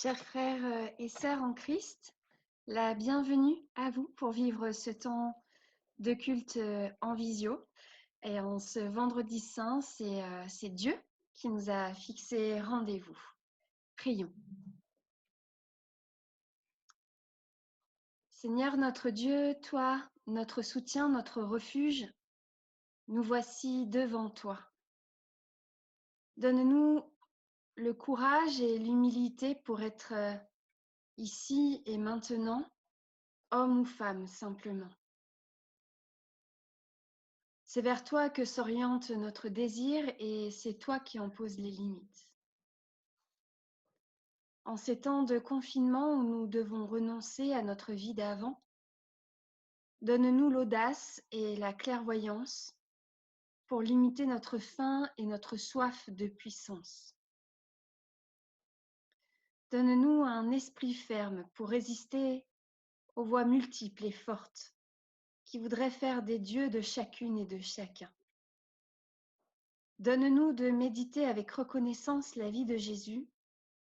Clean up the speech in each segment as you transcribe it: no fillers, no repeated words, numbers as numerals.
Chers frères et sœurs en Christ, la bienvenue à vous pour vivre ce temps de culte en visio. Et en ce vendredi saint, c'est Dieu qui nous a fixé rendez-vous. Prions. Seigneur notre Dieu, toi, notre soutien, notre refuge, nous voici devant toi. Donne-nous le courage et l'humilité pour être ici et maintenant, homme ou femme simplement. C'est vers toi que s'oriente notre désir et c'est toi qui en poses les limites. En ces temps de confinement où nous devons renoncer à notre vie d'avant, donne-nous l'audace et la clairvoyance pour limiter notre faim et notre soif de puissance. Donne-nous un esprit ferme pour résister aux voix multiples et fortes qui voudraient faire des dieux de chacune et de chacun. Donne-nous de méditer avec reconnaissance la vie de Jésus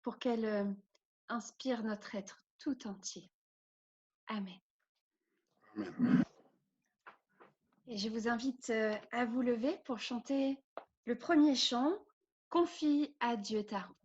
pour qu'elle inspire notre être tout entier. Amen. Amen. Et je vous invite à vous lever pour chanter le premier chant, Confie à Dieu ta route.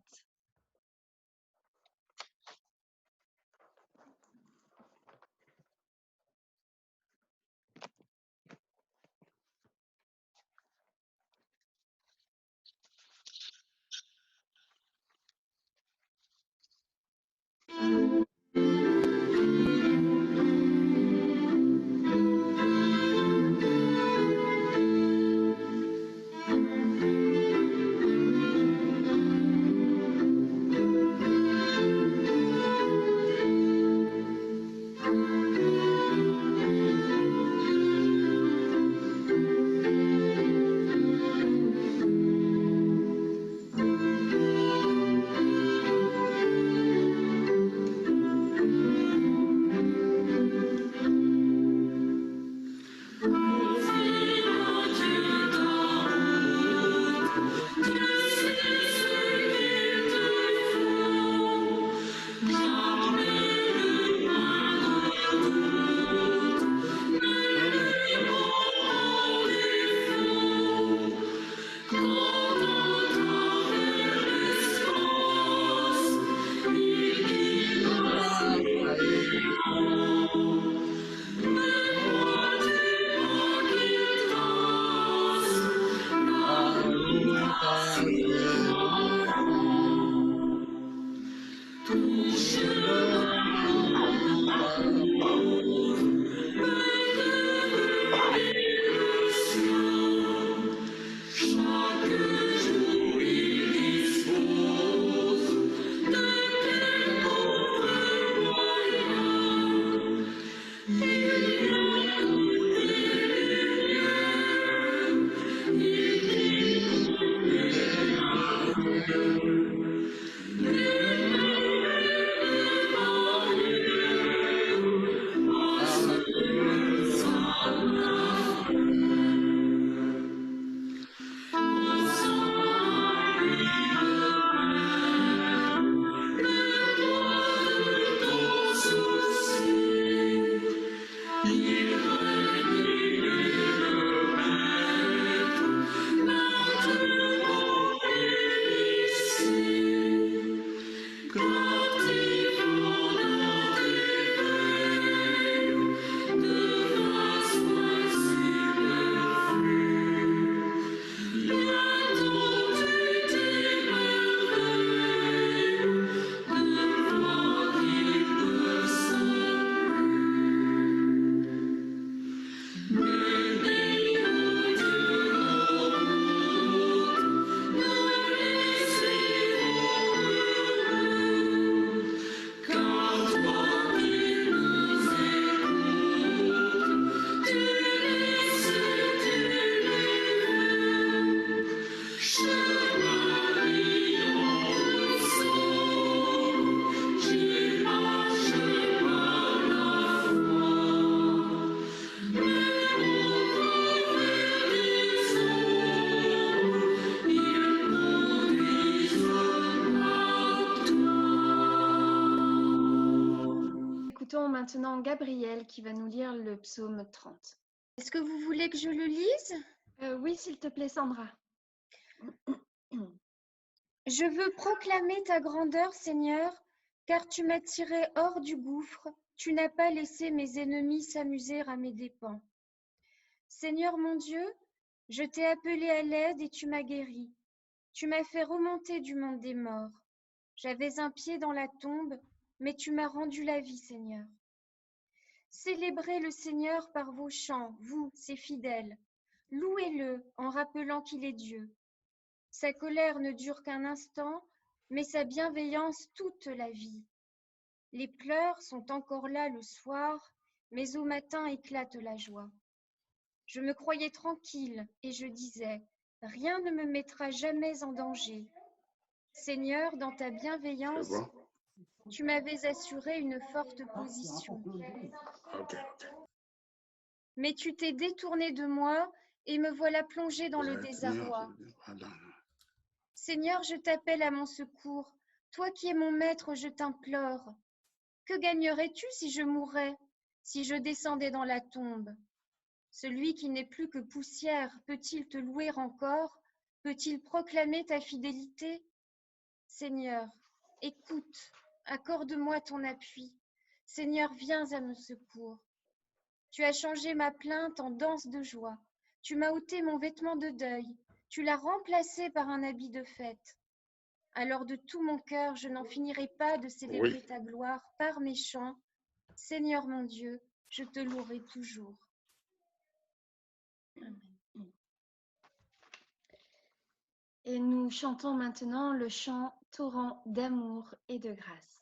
écoutons maintenant Gabriel qui va nous lire le psaume 30. Est-ce que vous voulez que je le lise? Oui, s'il te plaît, Sandra. Je veux proclamer ta grandeur, Seigneur, car tu m'as tiré hors du gouffre, tu n'as pas laissé mes ennemis s'amuser à mes dépens. Seigneur mon Dieu, je t'ai appelé à l'aide et tu m'as guéri. Tu m'as fait remonter du monde des morts. J'avais un pied dans la tombe, mais tu m'as rendu la vie, Seigneur. Célébrez le Seigneur par vos chants, vous, ses fidèles. Louez-le en rappelant qu'il est Dieu. Sa colère ne dure qu'un instant, mais sa bienveillance toute la vie. Les pleurs sont encore là le soir, mais au matin éclate la joie. Je me croyais tranquille et je disais, rien ne me mettra jamais en danger. Seigneur, dans ta C'est bienveillance, bon? tu m'avais assuré une forte position. OK. Mais tu t'es détourné de moi et me voilà plongé dans le Seigneur, désarroi. pardon. Seigneur, je t'appelle à mon secours. Toi qui es mon maître, je t'implore. Que gagnerais-tu si je mourais, si je descendais dans la tombe? Celui qui n'est plus que poussière, peut-il te louer encore? Peut-il proclamer ta fidélité? Seigneur, écoute, accorde-moi ton appui. Seigneur, viens à mon secours. Tu as changé ma plainte en danse de joie. Tu m'as ôté mon vêtement de deuil. Tu l'as remplacé par un habit de fête. Alors de tout mon cœur, je n'en finirai pas de célébrer ta gloire par mes chants. Seigneur mon Dieu, je te louerai toujours. Et nous chantons maintenant le chant Torrent d'amour et de grâce.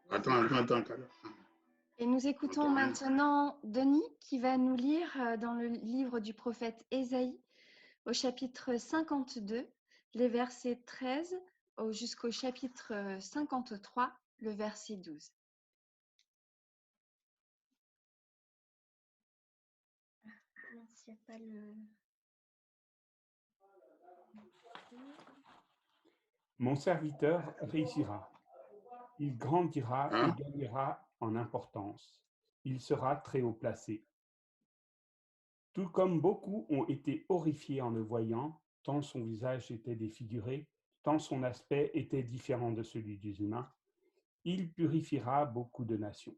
Attends. Et nous écoutons maintenant Denis qui va nous lire dans le livre du prophète Ésaïe au chapitre 52, les versets 13 jusqu'au chapitre 53, le verset 12. S'il n'y a pas le... Mon serviteur réussira. Il grandira et gagnera en importance. Il sera très haut placé. Tout comme beaucoup ont été horrifiés en le voyant, tant son visage était défiguré, tant son aspect était différent de celui des humains, il purifiera beaucoup de nations.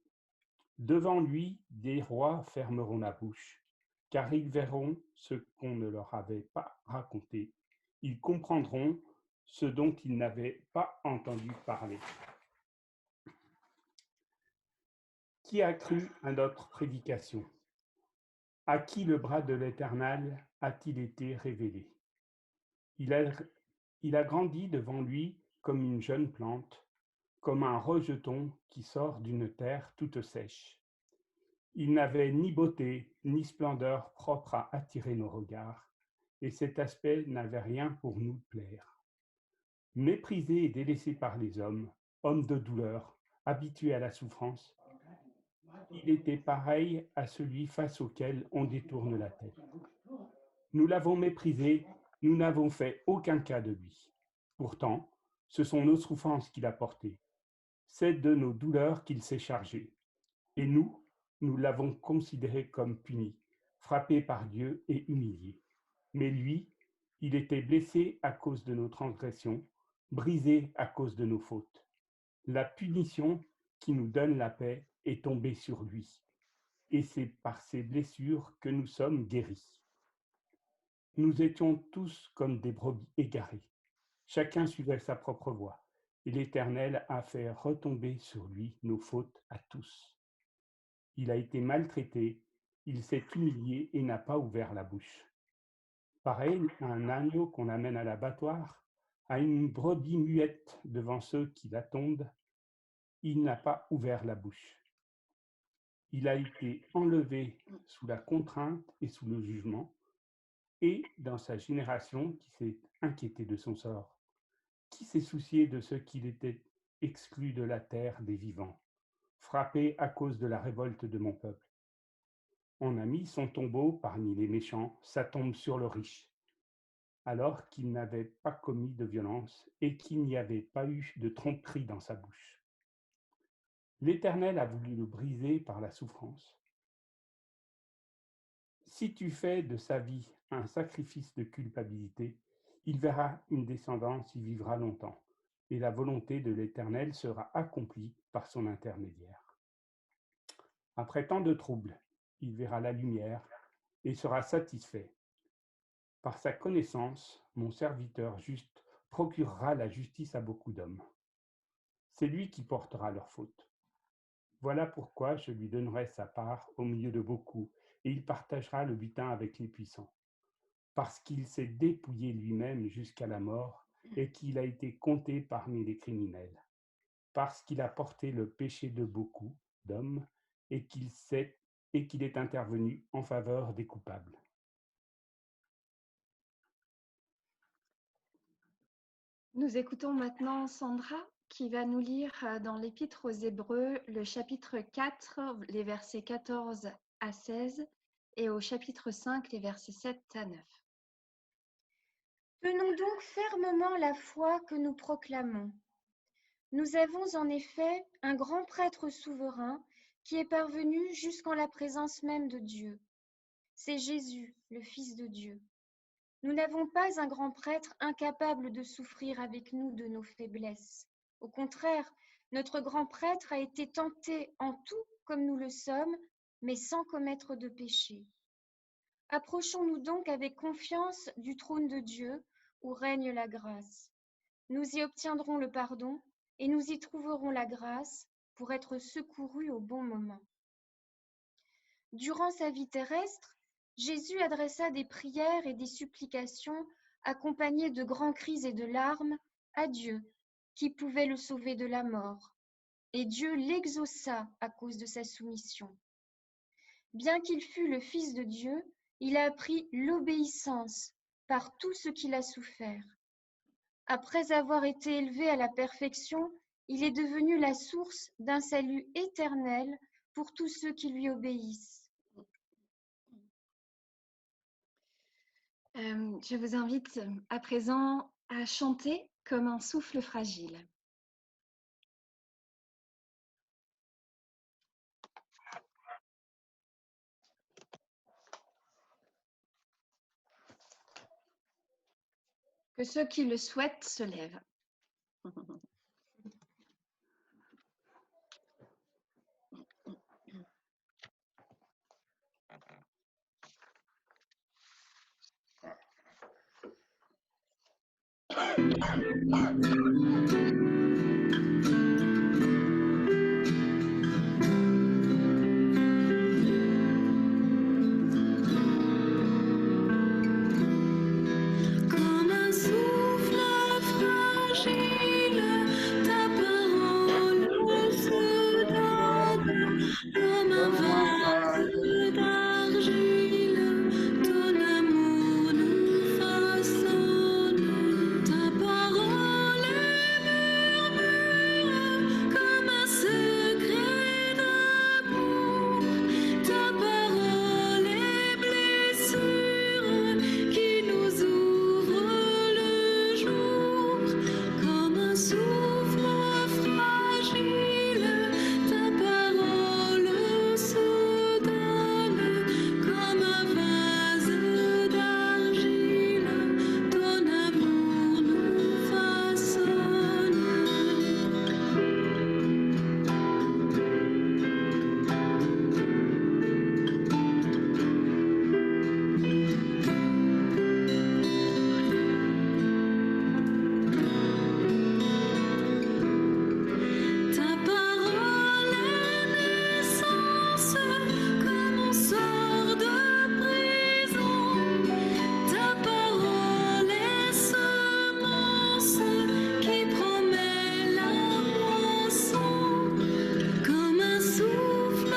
Devant lui, des rois fermeront la bouche, car ils verront ce qu'on ne leur avait pas raconté. Ils comprendront ce dont ils n'avaient pas entendu parler. Qui a cru à notre prédication? À qui le bras de l'Éternel a-t-il été révélé? Il a grandi devant lui comme une jeune plante, comme un rejeton qui sort d'une terre toute sèche. Il n'avait ni beauté, ni splendeur propre à attirer nos regards, et cet aspect n'avait rien pour nous plaire. Méprisé et délaissé par les hommes, homme de douleur, habitué à la souffrance, il était pareil à celui face auquel on détourne la tête. Nous l'avons méprisé, nous n'avons fait aucun cas de lui. Pourtant, ce sont nos souffrances qu'il a portées. C'est de nos douleurs qu'il s'est chargé. Et nous l'avons considéré comme puni, frappé par Dieu et humilié. Mais lui, il était blessé à cause de nos transgressions, brisé à cause de nos fautes. La punition qui nous donne la paix est tombée sur lui. Et c'est par ses blessures que nous sommes guéris. Nous étions tous comme des brebis égarées. Chacun suivait sa propre voie, et l'Éternel a fait retomber sur lui nos fautes à tous. Il a été maltraité, il s'est humilié et n'a pas ouvert la bouche. Pareil à un agneau qu'on amène à l'abattoir, à une brebis muette devant ceux qui l'attendent, il n'a pas ouvert la bouche. Il a été enlevé sous la contrainte et sous le jugement, et dans sa génération qui s'est inquiété de son sort, qui s'est soucié de ceux qui étaient exclus de la terre des vivants, frappé à cause de la révolte de mon peuple. On a mis son tombeau parmi les méchants, sa tombe sur le riche, alors qu'il n'avait pas commis de violence et qu'il n'y avait pas eu de tromperie dans sa bouche. L'Éternel a voulu le briser par la souffrance. Si tu fais de sa vie un sacrifice de culpabilité, il verra une descendance, il vivra longtemps, et la volonté de l'Éternel sera accomplie par son intermédiaire. Après tant de troubles, il verra la lumière et sera satisfait. Par sa connaissance, mon serviteur juste procurera la justice à beaucoup d'hommes. C'est lui qui portera leurs fautes. Voilà pourquoi je lui donnerai sa part au milieu de beaucoup, et il partagera le butin avec les puissants. Parce qu'il s'est dépouillé lui-même jusqu'à la mort et qu'il a été compté parmi les criminels. Parce qu'il a porté le péché de beaucoup d'hommes et qu'il est intervenu en faveur des coupables. Nous écoutons maintenant Sandra qui va nous lire dans l'Épître aux Hébreux le chapitre 4, les versets 14 à 16 et au chapitre 5, les versets 7 à 9. Tenons donc fermement la foi que nous proclamons. Nous avons en effet un grand prêtre souverain qui est parvenu jusqu'en la présence même de Dieu. C'est Jésus, le Fils de Dieu. Nous n'avons pas un grand prêtre incapable de souffrir avec nous de nos faiblesses. Au contraire, notre grand prêtre a été tenté en tout comme nous le sommes, mais sans commettre de péché. Approchons-nous donc avec confiance du trône de Dieu, où règne la grâce. Nous y obtiendrons le pardon et nous y trouverons la grâce pour être secourus au bon moment. Durant sa vie terrestre, Jésus adressa des prières et des supplications accompagnées de grands cris et de larmes à Dieu, qui pouvait le sauver de la mort. et Dieu l'exauça à cause de sa soumission. Bien qu'il fût le Fils de Dieu, il a appris l'obéissance par tout ce qu'il a souffert. Après avoir été élevé à la perfection, il est devenu la source d'un salut éternel pour tous ceux qui lui obéissent. Je vous invite à présent à chanter comme un souffle fragile. Que ceux qui le souhaitent se lèvent. Comme un souffle fragile, ta parole se donne. Comme un vase d'argile, ton amour nous façonne. Ta parole est murmure, comme un secret d'amour. Ta parole est blessure qui nous ouvre le jour. Comme un souffle fragile, ta parole se donne. Comme un vase d'argile, ton amour nous façonne. Ta parole est naissance, comme on sort de prison. Ta parole est semence qui promet la moisson. Comme un souffle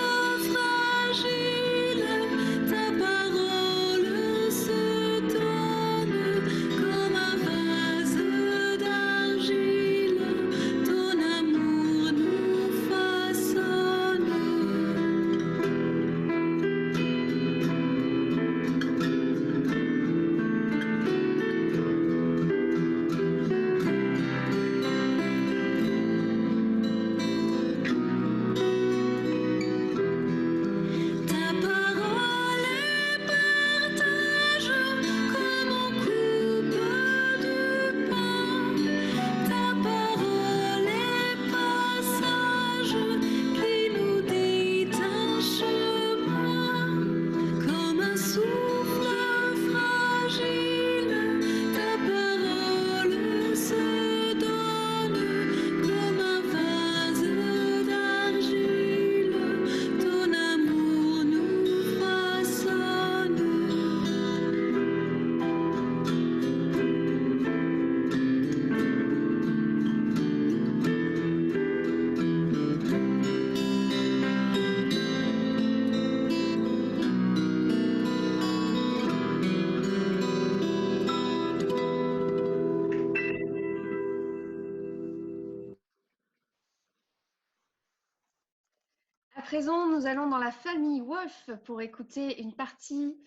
fragile, ta parole se donne. Comme un vase d'argile, ton amour nous façonne. Ta parole est partage, comme on coupe du pain. Ta parole est passage qui nous dit un chemin. Comme un souffle fragile, ta parole se donne. Comme un vase d'argile, ton amour nous façonne. À présent, nous allons dans la famille Wolf pour écouter une partie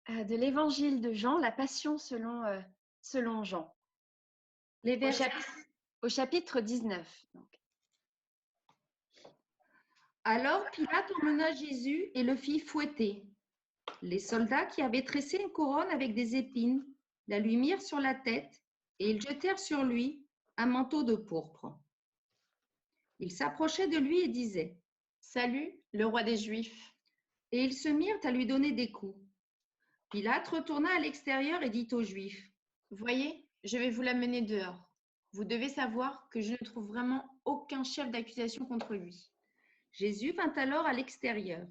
de l'évangile de Jean, la Passion selon Jean, Les au versets. chapitre 19. Donc. Alors Pilate emmena Jésus et le fit fouetter. Les soldats qui avaient tressé une couronne avec des épines la lui mirent sur la tête et ils jetèrent sur lui un manteau de pourpre. Ils s'approchaient de lui et disaient: Salut, le roi des Juifs. Et ils se mirent à lui donner des coups. Pilate retourna à l'extérieur et dit aux Juifs: Voyez, je vais vous l'amener dehors. Vous devez savoir que je ne trouve vraiment aucun chef d'accusation contre lui. Jésus vint alors à l'extérieur.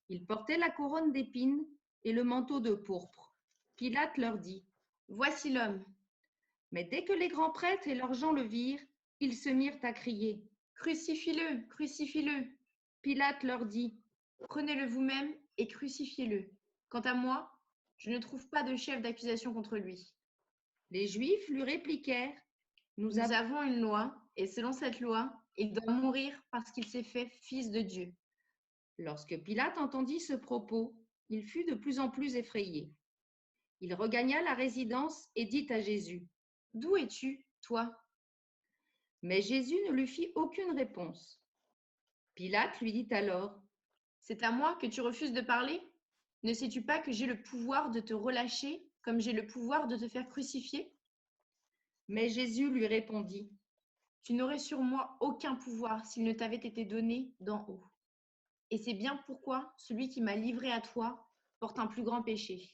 Il portait la couronne d'épines et le manteau de pourpre. Pilate leur dit: Voici l'homme. Mais dès que les grands prêtres et leurs gens le virent, ils se mirent à crier: Crucifie-le, crucifie-le. Pilate leur dit, Prenez-le vous-même et crucifiez-le. Quant à moi, je ne trouve pas de chef d'accusation contre lui. les Juifs lui répliquèrent, Nous avons une loi, et selon cette loi, il doit mourir parce qu'il s'est fait fils de Dieu. Lorsque Pilate entendit ce propos, il fut de plus en plus effrayé. Il regagna la résidence et dit à Jésus, D'où es-tu, toi? mais Jésus ne lui fit aucune réponse. Pilate lui dit alors, C'est à moi que tu refuses de parler? Ne sais-tu pas que j'ai le pouvoir de te relâcher comme j'ai le pouvoir de te faire crucifier? mais Jésus lui répondit, Tu n'aurais sur moi aucun pouvoir s'il ne t'avait été donné d'en haut. Et c'est bien pourquoi celui qui m'a livré à toi porte un plus grand péché.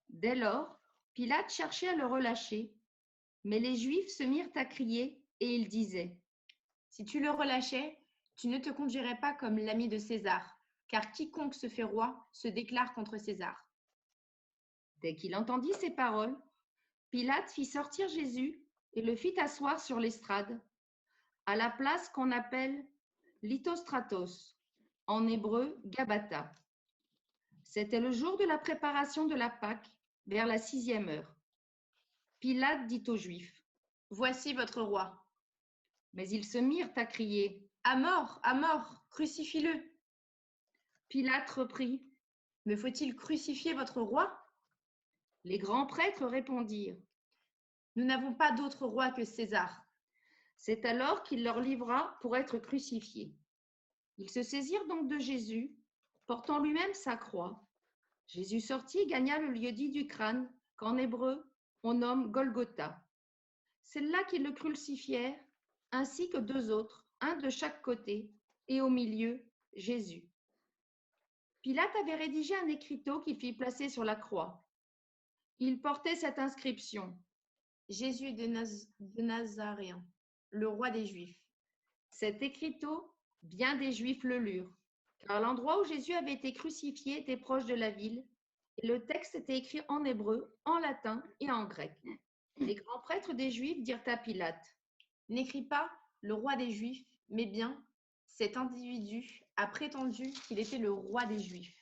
dès lors, Pilate cherchait à le relâcher, mais les Juifs se mirent à crier et ils disaient, Si tu le relâchais, tu ne te conduirais pas comme l'ami de César, car quiconque se fait roi se déclare contre César. dès qu'il entendit ces paroles, Pilate fit sortir Jésus et le fit asseoir sur l'estrade, à la place qu'on appelle Lithostratos, en hébreu Gabata. C'était le jour de la préparation de la Pâque, vers la 6e heure. Pilate dit aux Juifs, Voici votre roi. mais ils se mirent à crier. À mort, crucifie-le. Pilate reprit. Me faut-il crucifier votre roi? Les grands prêtres répondirent. Nous n'avons pas d'autre roi que César. C'est alors qu'il leur livra pour être crucifié. Ils se saisirent donc de Jésus, portant lui-même sa croix. Jésus sortit et gagna le lieu-dit du crâne, qu'en hébreu on nomme Golgotha. C'est là qu'ils le crucifièrent, ainsi que 2 autres, un de chaque côté, et au milieu, Jésus. Pilate avait rédigé un écriteau qu'il fit placer sur la croix. Il portait cette inscription. Jésus de Nazaréen, le roi des Juifs. Cet écriteau, bien des Juifs le lurent, car l'endroit où Jésus avait été crucifié était proche de la ville, et le texte était écrit en hébreu, en latin et en grec. Les grands prêtres des Juifs dirent à Pilate, N'écris pas le roi des Juifs, mais bien cet individu a prétendu qu'il était le roi des Juifs.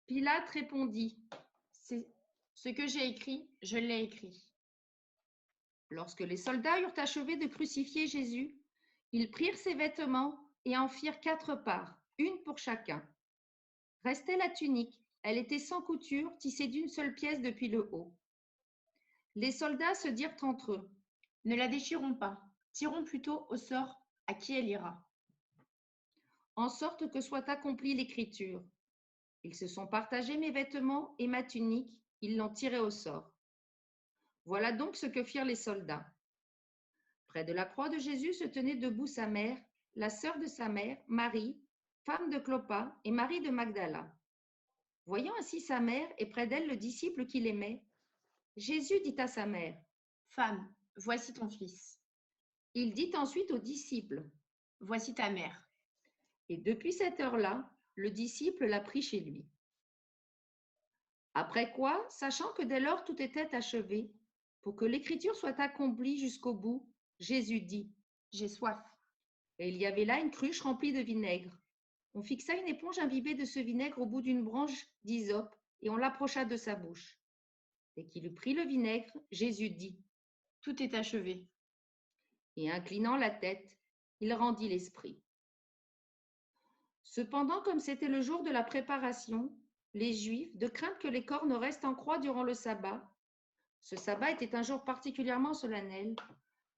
Pilate répondit, C'est ce que j'ai écrit, je l'ai écrit. lorsque les soldats eurent achevé de crucifier Jésus, ils prirent ses vêtements et en firent 4 parts, une pour chacun. Restait la tunique, elle était sans couture, tissée d'une seule pièce depuis le haut. Les soldats se dirent entre eux, Ne la déchirons pas, tirons plutôt au sort à qui elle ira. en sorte que soit accomplie l'écriture. Ils se sont partagés mes vêtements et ma tunique, ils l'ont tiré au sort. Voilà donc ce que firent les soldats. Près de la croix de Jésus se tenait debout sa mère, la sœur de sa mère, Marie, femme de Clopas, et Marie de Magdala. Voyant ainsi sa mère et près d'elle le disciple qu'il aimait, Jésus dit à sa mère, Femme, voici ton fils. il dit ensuite au disciple, Voici ta mère. et depuis cette heure-là, le disciple l'a pris chez lui. Après quoi, sachant que dès lors tout était achevé, pour que l'écriture soit accomplie jusqu'au bout, Jésus dit, J'ai soif. et il y avait là une cruche remplie de vinaigre. On fixa une éponge imbibée de ce vinaigre au bout d'une branche d'hysope, et on l'approcha de sa bouche. Dès qu'il eut pris le vinaigre, Jésus dit, Tout est achevé. et inclinant la tête, il rendit l'esprit. Cependant, comme c'était le jour de la préparation, les Juifs, de crainte que les corps ne restent en croix durant le sabbat, ce sabbat était un jour particulièrement solennel,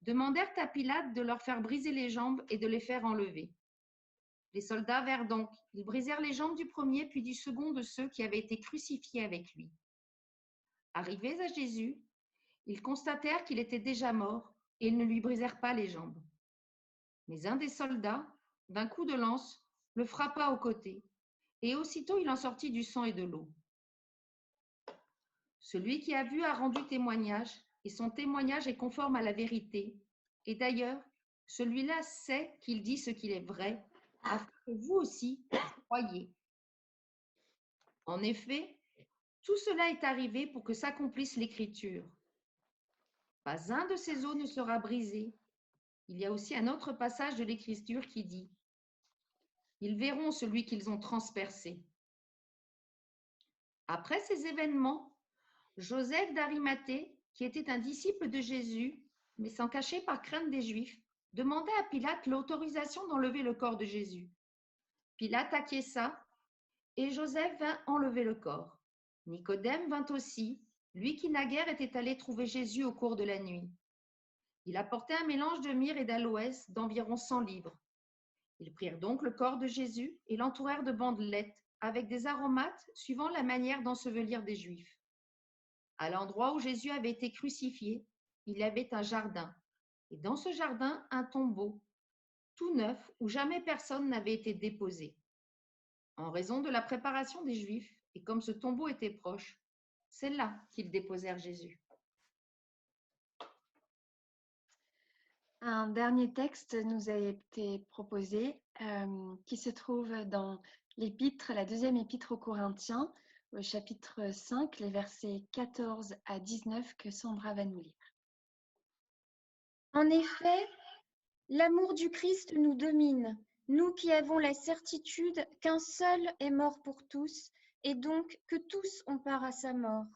demandèrent à Pilate de leur faire briser les jambes et de les faire enlever. Les soldats vinrent donc, ils brisèrent les jambes du premier puis du second de ceux qui avaient été crucifiés avec lui. Arrivés à Jésus, ils constatèrent qu'il était déjà mort et ils ne lui brisèrent pas les jambes. Mais un des soldats, d'un coup de lance, le frappa au côté, et aussitôt il en sortit du sang et de l'eau. Celui qui a vu a rendu témoignage, et son témoignage est conforme à la vérité. Et d'ailleurs, celui-là sait qu'il dit ce qu'il est vrai, afin que vous aussi croyez. En effet, tout cela est arrivé pour que s'accomplisse l'Écriture. Pas un de ces os ne sera brisé. Il y a aussi un autre passage de l'Écriture qui dit « Ils verront celui qu'ils ont transpercé ». Après ces événements, Joseph d'Arimathée, qui était un disciple de Jésus, mais s'en cachait par crainte des Juifs, demanda à Pilate l'autorisation d'enlever le corps de Jésus. Pilate acquiesça et Joseph vint enlever le corps. Nicodème vint aussi, lui qui naguère était allé trouver Jésus au cours de la nuit. Il apportait un mélange de myrrhe et d'aloès d'environ 100 livres. Ils prirent donc le corps de Jésus et l'entourèrent de bandelettes avec des aromates suivant la manière d'ensevelir des Juifs. À l'endroit où Jésus avait été crucifié, il y avait un jardin, et dans ce jardin, un tombeau, tout neuf où jamais personne n'avait été déposé. En raison de la préparation des Juifs, et comme ce tombeau était proche, c'est là qu'ils déposèrent Jésus. Un dernier texte nous a été proposé qui se trouve dans l'épître, la deuxième épître aux Corinthiens, au chapitre 5, les versets 14 à 19 que Sandra va nous lire. En effet, l'amour du Christ nous domine, nous qui avons la certitude qu'un seul est mort pour tous, et donc que tous ont part à sa mort.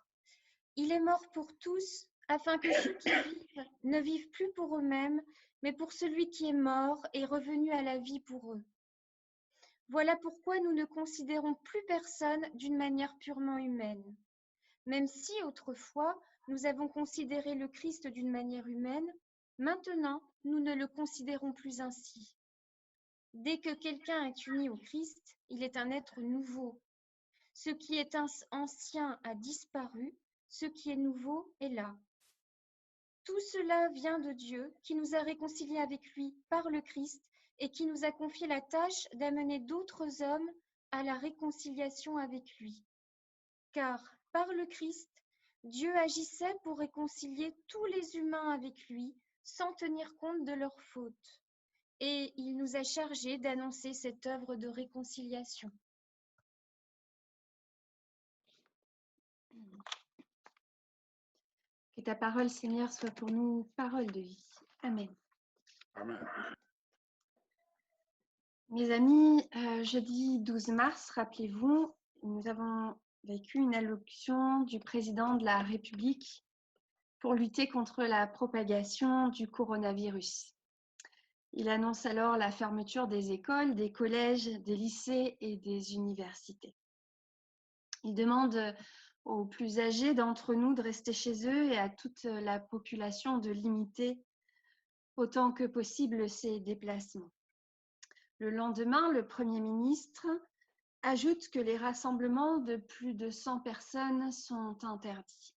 Il est mort pour tous, afin que ceux qui vivent ne vivent plus pour eux-mêmes, mais pour celui qui est mort et revenu à la vie pour eux. Voilà pourquoi nous ne considérons plus personne d'une manière purement humaine. Même si autrefois nous avons considéré le Christ d'une manière humaine, maintenant nous ne le considérons plus ainsi. Dès que quelqu'un est uni au Christ, il est un être nouveau. Ce qui est ancien a disparu, ce qui est nouveau est là. Tout cela vient de Dieu qui nous a réconciliés avec lui par le Christ et qui nous a confié la tâche d'amener d'autres hommes à la réconciliation avec lui. Car par le Christ, Dieu agissait pour réconcilier tous les humains avec lui sans tenir compte de leurs fautes. Et il nous a chargés d'annoncer cette œuvre de réconciliation. Que ta parole, Seigneur, soit pour nous parole de vie. Amen. Amen. Mes amis, jeudi 12 mars, rappelez-vous, nous avons vécu une allocution du président de la République pour lutter contre la propagation du coronavirus. Il annonce alors la fermeture des écoles, des collèges, des lycées et des universités. Il demande aux plus âgés d'entre nous de rester chez eux et à toute la population de limiter autant que possible ces déplacements. Le lendemain, le Premier ministre ajoute que les rassemblements de plus de 100 personnes sont interdits.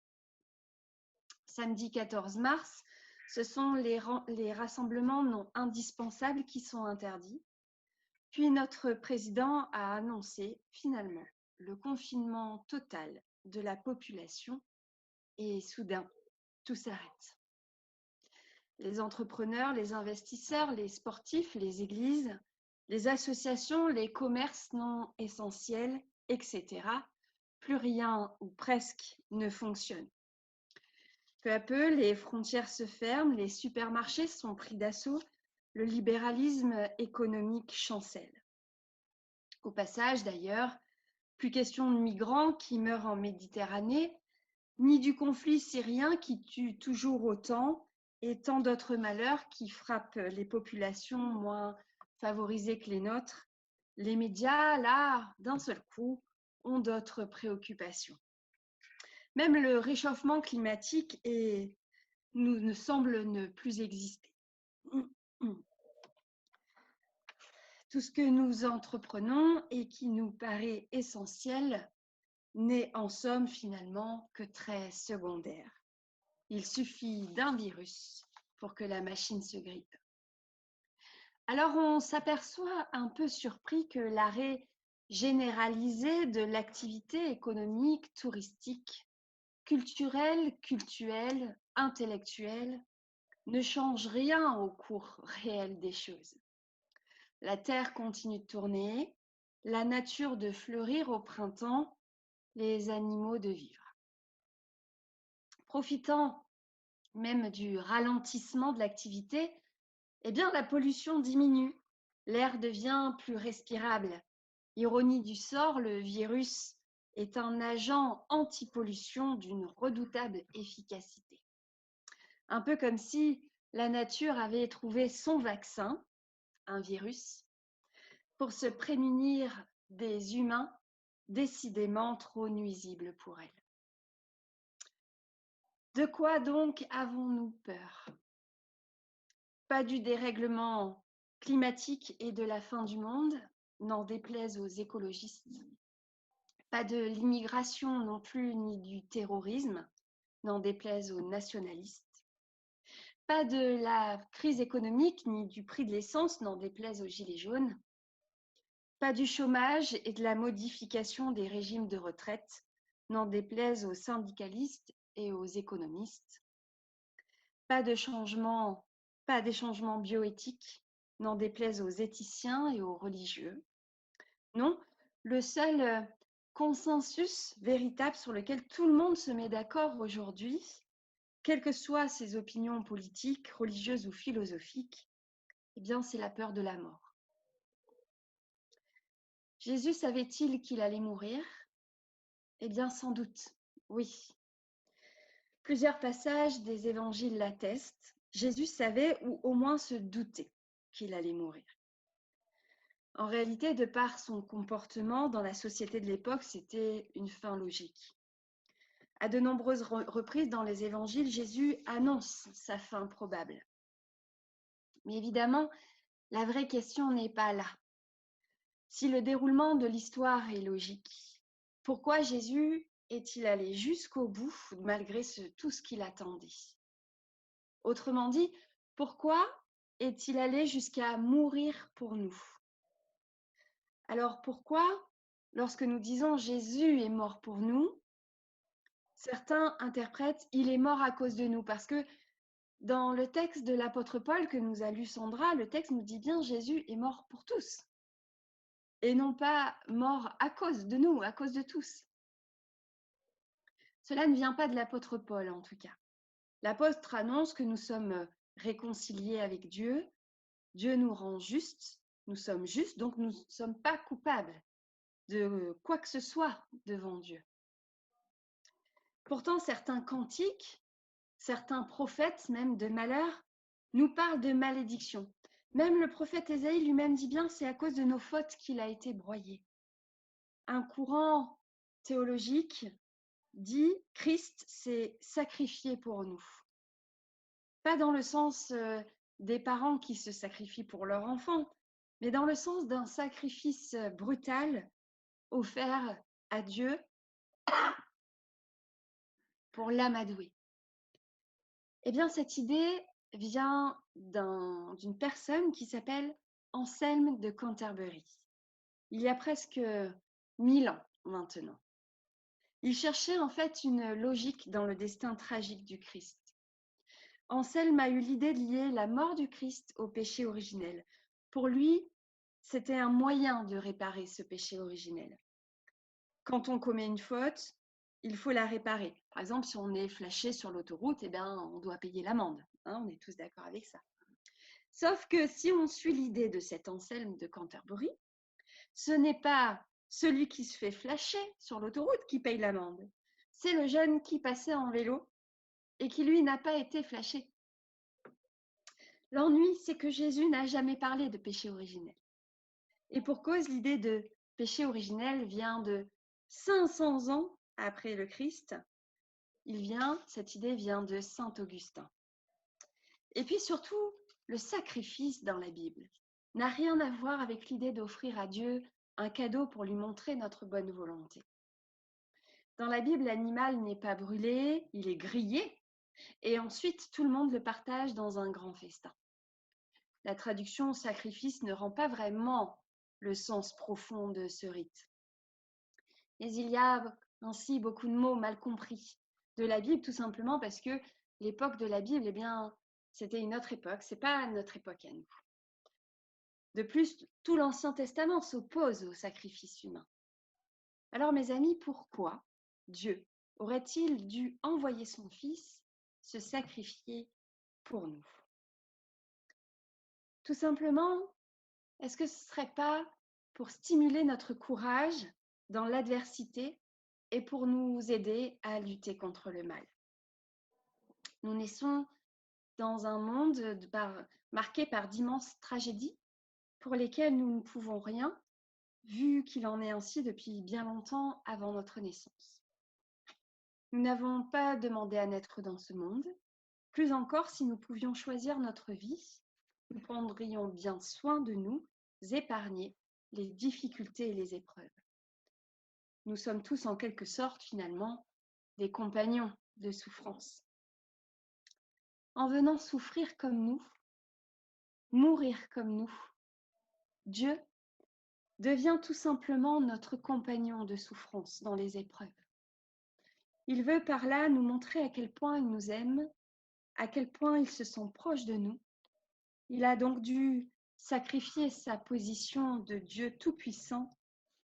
Samedi 14 mars, ce sont les rassemblements non indispensables qui sont interdits. Puis notre président a annoncé finalement le confinement total de la population et soudain, tout s'arrête. Les entrepreneurs, les investisseurs, les sportifs, les églises, les associations, les commerces non essentiels, etc. Plus rien ou presque ne fonctionne. Peu à peu, les frontières se ferment, les supermarchés sont pris d'assaut, le libéralisme économique chancelle. Au passage, d'ailleurs, plus question de migrants qui meurent en Méditerranée, ni du conflit syrien qui tue toujours autant, et tant d'autres malheurs qui frappent les populations moins favorisées que les nôtres. Les médias, là, d'un seul coup, ont d'autres préoccupations. Même le réchauffement climatique ne semble ne plus exister. Tout ce que nous entreprenons et qui nous paraît essentiel n'est en somme finalement que très secondaire. Il suffit d'un virus pour que la machine se grippe. Alors on s'aperçoit un peu surpris que l'arrêt généralisé de l'activité économique, touristique, culturelle, cultuelle, intellectuelle ne change rien au cours réel des choses. La terre continue de tourner, la nature de fleurir au printemps, les animaux de vivre. Profitant même du ralentissement de l'activité eh bien la pollution diminue, l'air devient plus respirable. Ironie du sort, le virus est un agent anti-pollution d'une redoutable efficacité. Un peu comme si la nature avait trouvé son vaccin, un virus, pour se prémunir des humains décidément trop nuisibles pour elle. De quoi donc avons-nous peur? Pas du dérèglement climatique et de la fin du monde, n'en déplaise aux écologistes. Pas de l'immigration non plus, ni du terrorisme, n'en déplaise aux nationalistes. Pas de la crise économique, ni du prix de l'essence, n'en déplaise aux gilets jaunes. Pas du chômage et de la modification des régimes de retraite, n'en déplaise aux syndicalistes et aux économistes. Pas des changements bioéthiques, n'en déplaise aux éthiciens et aux religieux. Non, le seul consensus véritable sur lequel tout le monde se met d'accord aujourd'hui, quelles que soient ses opinions politiques, religieuses ou philosophiques, eh bien, c'est la peur de la mort. Jésus savait-il qu'il allait mourir? Eh bien, sans doute, oui. Plusieurs passages des évangiles l'attestent. Jésus savait, ou au moins se doutait, qu'il allait mourir. En réalité, de par son comportement dans la société de l'époque, c'était une fin logique. À de nombreuses reprises dans les évangiles, Jésus annonce sa fin probable. Mais évidemment, la vraie question n'est pas là. Si le déroulement de l'histoire est logique, pourquoi Jésus est-il allé jusqu'au bout malgré tout ce qu'il attendait? Autrement dit, pourquoi est-il allé jusqu'à mourir pour nous? Alors pourquoi, lorsque nous disons Jésus est mort pour nous, certains interprètent il est mort à cause de nous? Parce que dans le texte de l'apôtre Paul que nous a lu Sandra, le texte nous dit bien Jésus est mort pour tous. Et non pas mort à cause de nous, à cause de tous. Cela ne vient pas de l'apôtre Paul en tout cas. L'apôtre annonce que nous sommes réconciliés avec Dieu, Dieu nous rend justes, nous sommes justes, donc nous ne sommes pas coupables de quoi que ce soit devant Dieu. Pourtant, certains cantiques, certains prophètes même de malheur, nous parlent de malédiction. Même le prophète Ésaïe lui-même dit bien c'est à cause de nos fautes qu'il a été broyé. Un courant théologique dit Christ s'est sacrifié pour nous. Pas dans le sens des parents qui se sacrifient pour leur enfant, mais dans le sens d'un sacrifice brutal offert à Dieu pour l'amadouer. Eh bien, cette idée vient d'une personne qui s'appelle Anselme de Canterbury. Il y a presque 1000 ans maintenant. Il cherchait en fait une logique dans le destin tragique du Christ. Anselme a eu l'idée de lier la mort du Christ au péché originel. Pour lui, c'était un moyen de réparer ce péché originel. Quand on commet une faute, il faut la réparer. Par exemple, si on est flashé sur l'autoroute, eh bien, on doit payer l'amende. Hein, on est tous d'accord avec ça. Sauf que si on suit l'idée de cet Anselme de Canterbury, ce n'est pas celui qui se fait flasher sur l'autoroute qui paye l'amende. C'est le jeune qui passait en vélo et qui, lui, n'a pas été flashé. L'ennui, c'est que Jésus n'a jamais parlé de péché originel. Et pour cause, l'idée de péché originel vient de 500 ans après le Christ. Cette idée vient de saint Augustin. Et puis surtout, le sacrifice dans la Bible n'a rien à voir avec l'idée d'offrir à Dieu un cadeau pour lui montrer notre bonne volonté. Dans la Bible, l'animal n'est pas brûlé, il est grillé, et ensuite tout le monde le partage dans un grand festin. La traduction sacrifice ne rend pas vraiment le sens profond de ce rite. Mais il y a ainsi beaucoup de mots mal compris de la Bible, tout simplement parce que l'époque de la Bible, eh bien, c'était une autre époque, c'est pas notre époque à nous. De plus, tout l'Ancien Testament s'oppose au sacrifice humain. Alors, mes amis, pourquoi Dieu aurait-il dû envoyer son Fils se sacrifier pour nous? Tout simplement, est-ce que ce ne serait pas pour stimuler notre courage dans l'adversité et pour nous aider à lutter contre le mal? Nous naissons dans un monde marqué par d'immenses tragédies pour lesquelles nous ne pouvons rien, vu qu'il en est ainsi depuis bien longtemps avant notre naissance. Nous n'avons pas demandé à naître dans ce monde. Plus encore, si nous pouvions choisir notre vie, nous prendrions bien soin de nous épargner les difficultés et les épreuves. Nous sommes tous en quelque sorte, finalement, des compagnons de souffrance. En venant souffrir comme nous, mourir comme nous, Dieu devient tout simplement notre compagnon de souffrance dans les épreuves. Il veut par là nous montrer à quel point il nous aime, à quel point il se sent proche de nous. Il a donc dû sacrifier sa position de Dieu tout-puissant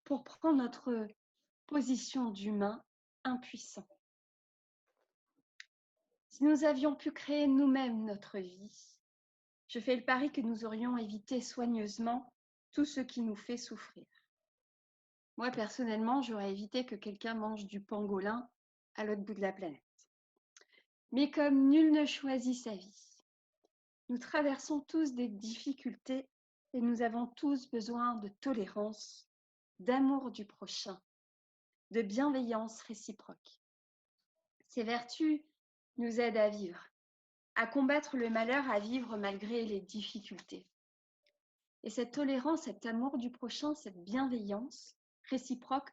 pour prendre notre position d'humain impuissant. Si nous avions pu créer nous-mêmes notre vie, je fais le pari que nous aurions évité soigneusement tout ce qui nous fait souffrir. Moi, personnellement, j'aurais évité que quelqu'un mange du pangolin à l'autre bout de la planète. Mais comme nul ne choisit sa vie, nous traversons tous des difficultés et nous avons tous besoin de tolérance, d'amour du prochain, de bienveillance réciproque. Ces vertus nous aident à vivre, à combattre le malheur, à vivre malgré les difficultés. Et cette tolérance, cet amour du prochain, cette bienveillance réciproque,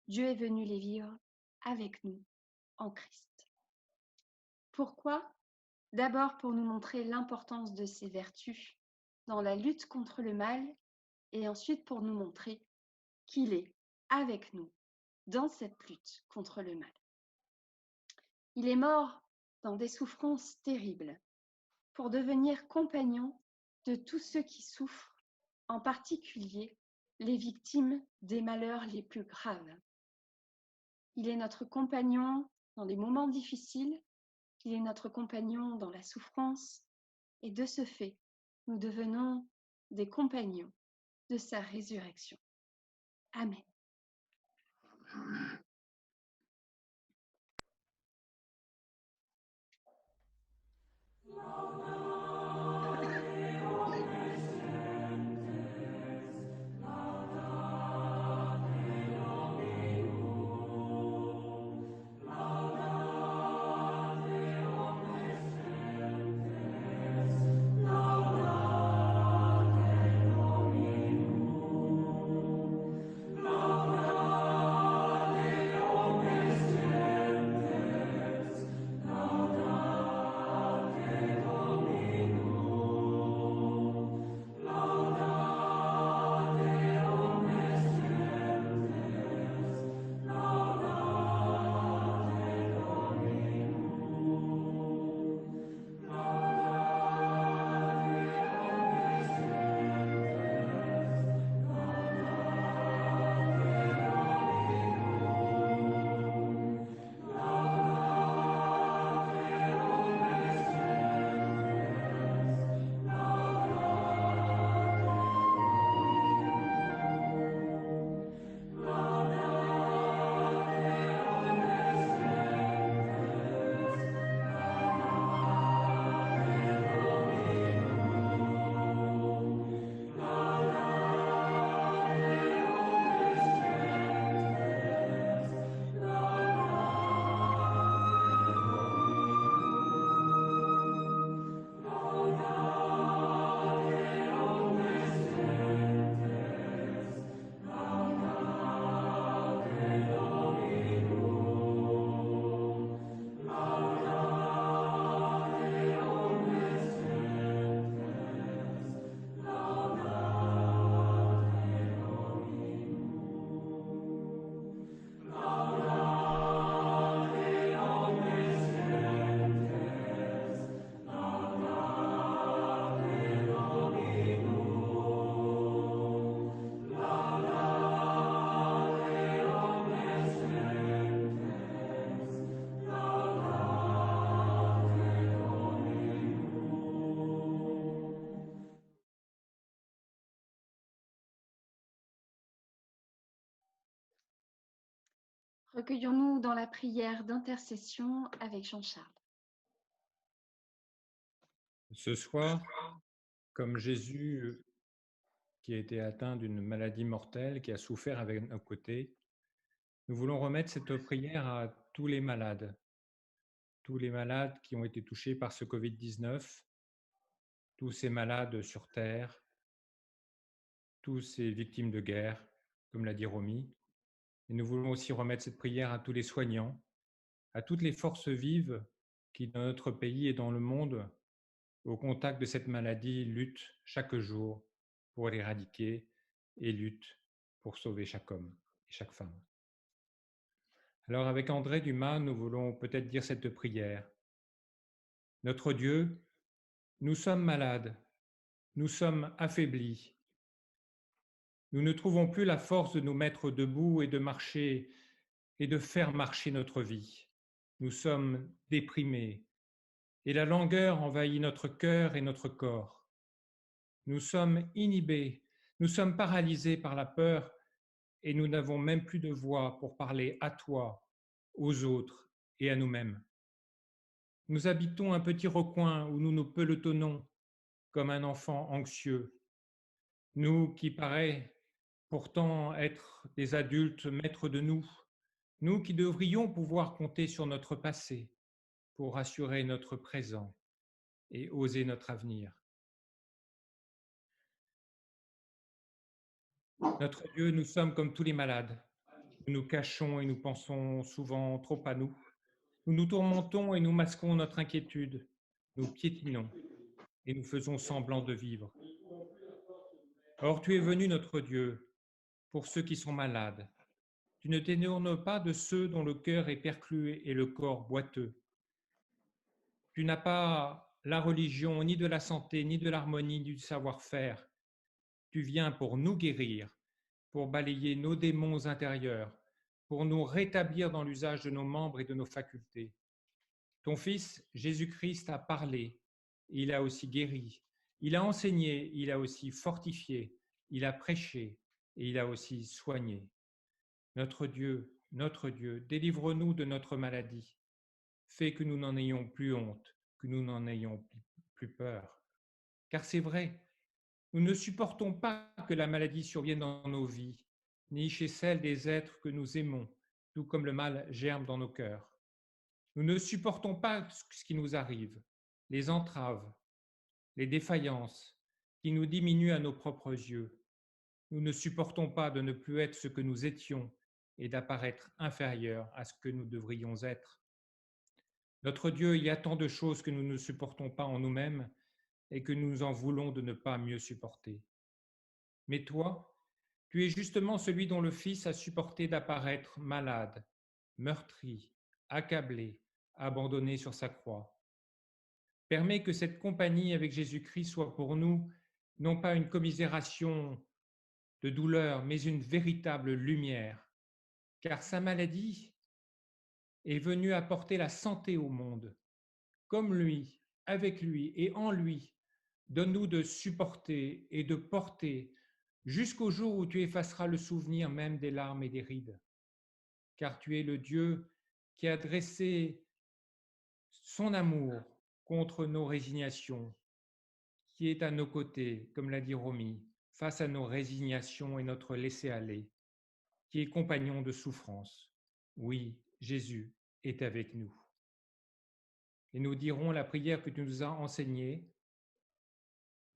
Dieu est venu les vivre avec nous en Christ. Pourquoi ? D'abord pour nous montrer l'importance de ces vertus dans la lutte contre le mal et ensuite pour nous montrer qu'il est avec nous dans cette lutte contre le mal. Il est mort dans des souffrances terribles pour devenir compagnon de tous ceux qui souffrent, en particulier les victimes des malheurs les plus graves. Il est notre compagnon dans les moments difficiles, il est notre compagnon dans la souffrance, et de ce fait, nous devenons des compagnons de sa résurrection. Amen. Laudate Recueillons-nous dans la prière d'intercession avec Jean-Charles. Ce soir, comme Jésus qui a été atteint d'une maladie mortelle, qui a souffert avec nos côtés, nous voulons remettre cette prière à tous les malades qui ont été touchés par ce Covid-19, tous ces malades sur Terre, tous ces victimes de guerre, comme l'a dit Romy. Et nous voulons aussi remettre cette prière à tous les soignants, à toutes les forces vives qui, dans notre pays et dans le monde, au contact de cette maladie, luttent chaque jour pour l'éradiquer et luttent pour sauver chaque homme et chaque femme. Alors avec André Dumas, nous voulons peut-être dire cette prière. Notre Dieu, nous sommes malades, nous sommes affaiblis. Nous ne trouvons plus la force de nous mettre debout et de marcher et de faire marcher notre vie. Nous sommes déprimés et la langueur envahit notre cœur et notre corps. Nous sommes inhibés, nous sommes paralysés par la peur et nous n'avons même plus de voix pour parler à toi, aux autres et à nous-mêmes. Nous habitons un petit recoin où nous nous pelotonnons comme un enfant anxieux. Nous qui paraît pourtant être des adultes maîtres de nous qui devrions pouvoir compter sur notre passé pour assurer notre présent et oser notre avenir. Notre Dieu, nous sommes comme tous les malades. Nous nous cachons et nous pensons souvent trop à nous. Nous nous tourmentons et nous masquons notre inquiétude. Nous piétinons et nous faisons semblant de vivre. Or, tu es venu, notre Dieu, pour ceux qui sont malades. Tu ne t'énormes pas de ceux dont le cœur est perclus et le corps boiteux. Tu n'as pas la religion, ni de la santé, ni de l'harmonie, ni du savoir-faire. Tu viens pour nous guérir, pour balayer nos démons intérieurs, pour nous rétablir dans l'usage de nos membres et de nos facultés. Ton Fils, Jésus-Christ, a parlé, il a aussi guéri, il a enseigné, il a aussi fortifié, il a prêché et il a aussi soigné. Notre Dieu, délivre-nous de notre maladie. Fais que nous n'en ayons plus honte, que nous n'en ayons plus peur. Car c'est vrai, nous ne supportons pas que la maladie survienne dans nos vies, ni chez celles des êtres que nous aimons, tout comme le mal germe dans nos cœurs. Nous ne supportons pas ce qui nous arrive, les entraves, les défaillances qui nous diminuent à nos propres yeux. Nous ne supportons pas de ne plus être ce que nous étions et d'apparaître inférieurs à ce que nous devrions être. Notre Dieu, il y a tant de choses que nous ne supportons pas en nous-mêmes et que nous en voulons de ne pas mieux supporter. Mais toi, tu es justement celui dont le Fils a supporté d'apparaître malade, meurtri, accablé, abandonné sur sa croix. Permets que cette compagnie avec Jésus-Christ soit pour nous non pas une commisération de douleur, mais une véritable lumière, car sa maladie est venue apporter la santé au monde. Comme lui, avec lui et en lui, donne-nous de supporter et de porter jusqu'au jour où tu effaceras le souvenir même des larmes et des rides. Car tu es le Dieu qui a dressé son amour contre nos résignations, qui est à nos côtés, comme l'a dit Romy, face à nos résignations et notre laisser-aller, qui est compagnon de souffrance. Oui, Jésus est avec nous. Et nous dirons la prière que tu nous as enseignée.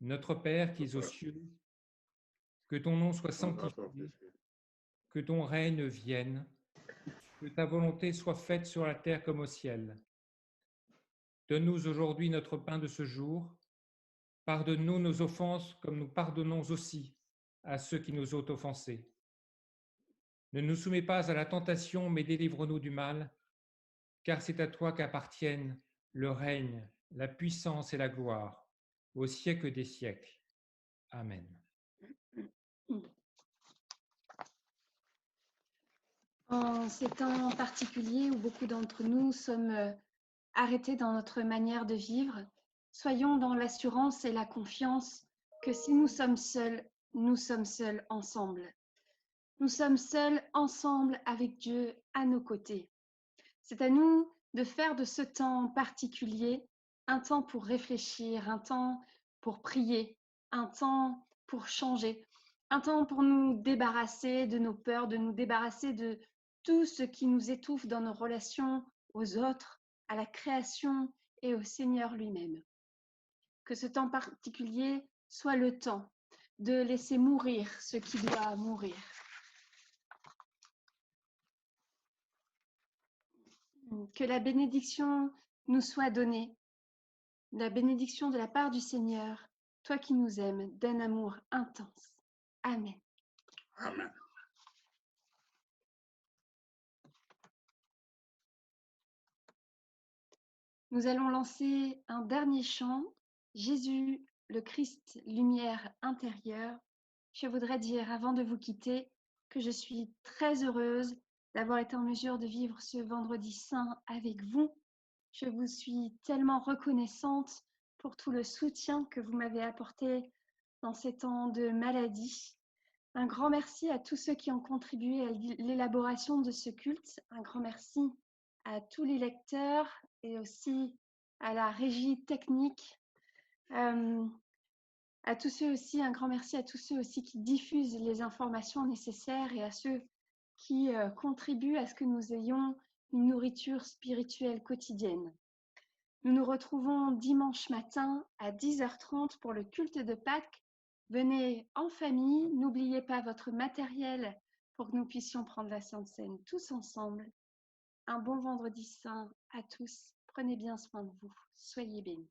Notre Père qui es aux cieux, que ton nom soit sanctifié, que ton règne vienne, que ta volonté soit faite sur la terre comme au ciel. Donne-nous aujourd'hui notre pain de ce jour. Pardonne-nous nos offenses comme nous pardonnons aussi à ceux qui nous ont offensés. Ne nous soumets pas à la tentation, mais délivre-nous du mal, car c'est à toi qu'appartiennent le règne, la puissance et la gloire, au siècle des siècles. Amen. En ces temps particuliers où beaucoup d'entre nous sommes arrêtés dans notre manière de vivre, soyons dans l'assurance et la confiance que si nous sommes seuls ensemble. Nous sommes seuls, ensemble, avec Dieu, à nos côtés. C'est à nous de faire de ce temps particulier un temps pour réfléchir, un temps pour prier, un temps pour changer, un temps pour nous débarrasser de nos peurs, de nous débarrasser de tout ce qui nous étouffe dans nos relations aux autres, à la création et au Seigneur lui-même. Que ce temps particulier soit le temps de laisser mourir ce qui doit mourir. Que la bénédiction nous soit donnée, la bénédiction de la part du Seigneur, toi qui nous aimes d'un amour intense. Amen. Amen. Nous allons lancer un dernier chant, Jésus, le Christ, lumière intérieure. Je voudrais dire avant de vous quitter que je suis très heureuse d'avoir été en mesure de vivre ce vendredi saint avec vous. Je vous suis tellement reconnaissante pour tout le soutien que vous m'avez apporté dans ces temps de maladie. Un grand merci à tous ceux qui ont contribué à l'élaboration de ce culte. Un grand merci à tous les lecteurs et aussi à la régie technique. À tous ceux aussi, un grand merci à tous ceux aussi qui diffusent les informations nécessaires et à ceux qui contribuent à ce que nous ayons une nourriture spirituelle quotidienne. Nous nous retrouvons dimanche matin à 10h30 pour le culte de Pâques. Venez en famille, n'oubliez pas votre matériel pour que nous puissions prendre la Sainte Seine tous ensemble. Un bon vendredi saint à tous. Prenez bien soin de vous. Soyez bénis.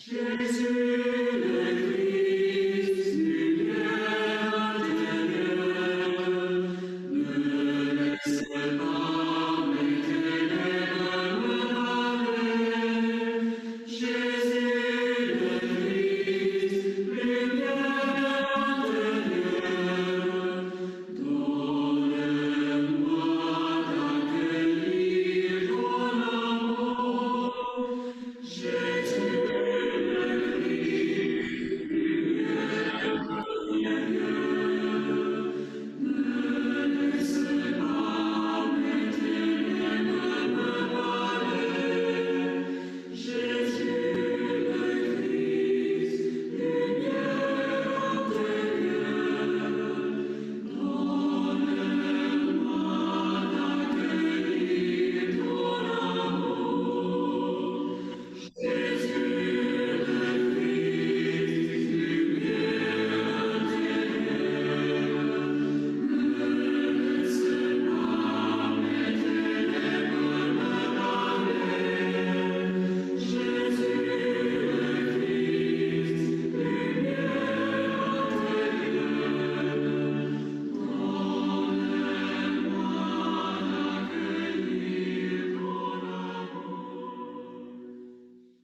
Jésus le Christ.